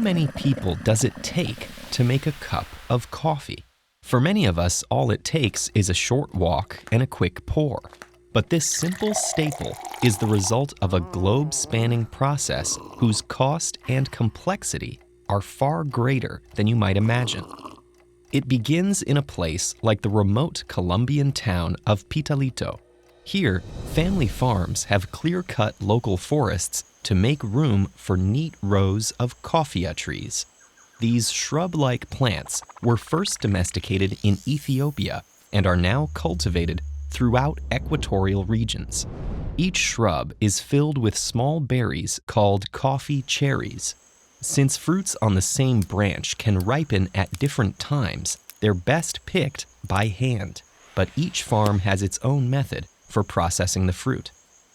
many people does it take to make a cup of coffee? For many of us, all it takes is a short walk and a quick pour. But this simple staple is the result of a globe-spanning process whose cost and complexity are far greater than you might imagine. It begins in a place like the remote Colombian town of Pitalito. Here, family farms have clear-cut local forests to make room for neat rows of coffea trees. These shrub-like plants were first domesticated in Ethiopia and are now cultivated throughout equatorial regions. Each shrub is filled with small berries called coffee cherries. Since fruits on the same branch can ripen at different times, they're best picked by hand, but each farm has its own method for processing the fruit.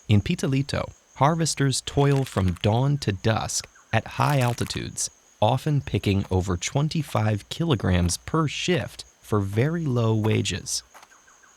In Pitalito, harvesters toil from dawn to dusk at high altitudes, often picking over 25 kilograms per shift for very low wages.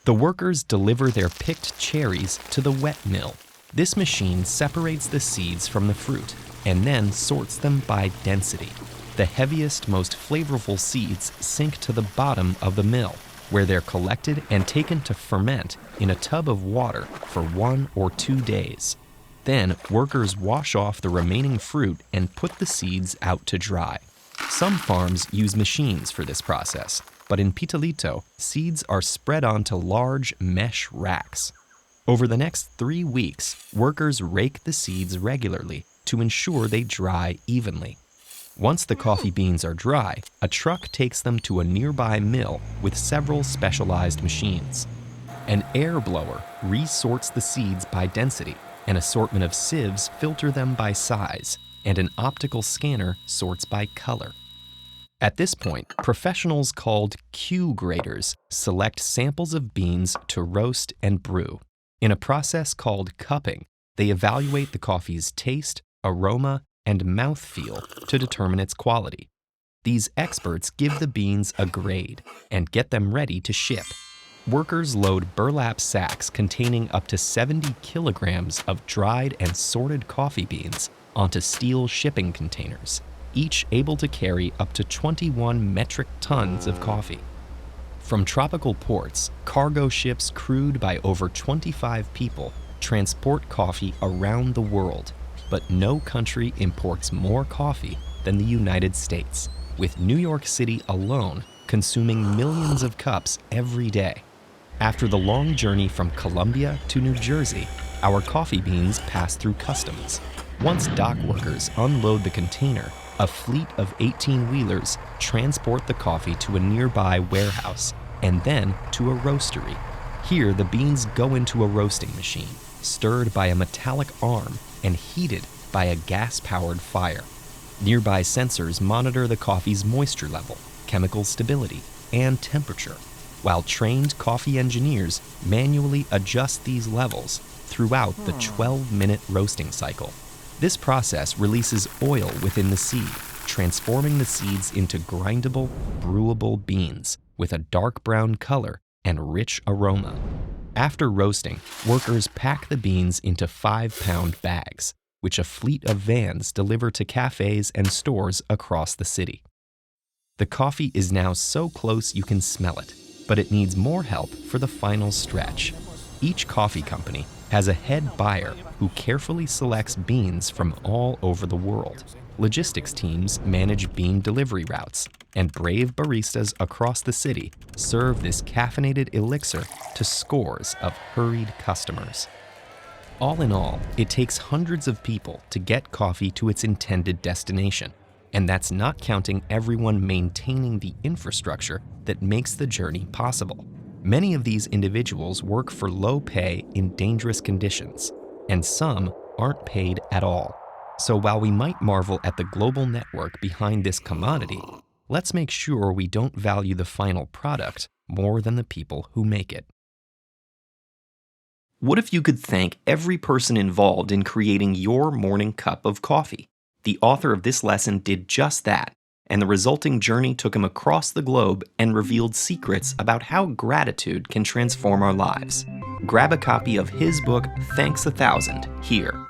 The workers deliver their picked cherries to the wet mill. This machine separates the seeds from the fruit and then sorts them by density. The heaviest, most flavorful seeds sink to the bottom of the mill, where they're collected and taken to ferment in a tub of water for 1 or 2 days. Then, workers wash off the remaining fruit and put the seeds out to dry. Some farms use machines for this process, but in Pitalito, seeds are spread onto large mesh racks. Over the next 3 weeks, workers rake the seeds regularly to ensure they dry evenly. Once the coffee beans are dry, a truck takes them to a nearby mill with several specialized machines. An air blower resorts the seeds by density. An assortment of sieves filter them by size, and an optical scanner sorts by color. At this point, professionals called Q graders select samples of beans to roast and brew. In a process called cupping, they evaluate the coffee's taste, aroma, and mouthfeel to determine its quality. These experts give the beans a grade and get them ready to ship. Workers load burlap sacks containing up to 70 kilograms of dried and sorted coffee beans onto steel shipping containers, each able to carry up to 21 metric tons of coffee. From tropical ports, cargo ships crewed by over 25 people transport coffee around the world, but no country imports more coffee than the United States, with New York City alone consuming millions of cups every day. After the long journey from Colombia to New Jersey, our coffee beans pass through customs. Once dock workers unload the container, a fleet of 18-wheelers transport the coffee to a nearby warehouse and then to a roastery. Here, the beans go into a roasting machine, stirred by a metallic arm and heated by a gas-powered fire. Nearby sensors monitor the coffee's moisture level, chemical stability, and temperature, while trained coffee engineers manually adjust these levels throughout the 12-minute roasting cycle. This process releases oil within the seed, transforming the seeds into grindable, brewable beans with a dark brown color and rich aroma. After roasting, workers pack the beans into 5-pound bags, which a fleet of vans deliver to cafes and stores across the city. The coffee is now so close you can smell it, but it needs more help for the final stretch. Each coffee company has a head buyer who carefully selects beans from all over the world. Logistics teams manage bean delivery routes, and brave baristas across the city serve this caffeinated elixir to scores of hurried customers. All in all, it takes hundreds of people to get coffee to its intended destination, and that's not counting everyone maintaining the infrastructure that makes the journey possible. Many of these individuals work for low pay in dangerous conditions, and some aren't paid at all. So while we might marvel at the global network behind this commodity, let's make sure we don't value the final product more than the people who make it. What if you could thank every person involved in creating your morning cup of coffee? The author of this lesson did just that, and the resulting journey took him across the globe and revealed secrets about how gratitude can transform our lives. Grab a copy of his book, Thanks 1,000, here.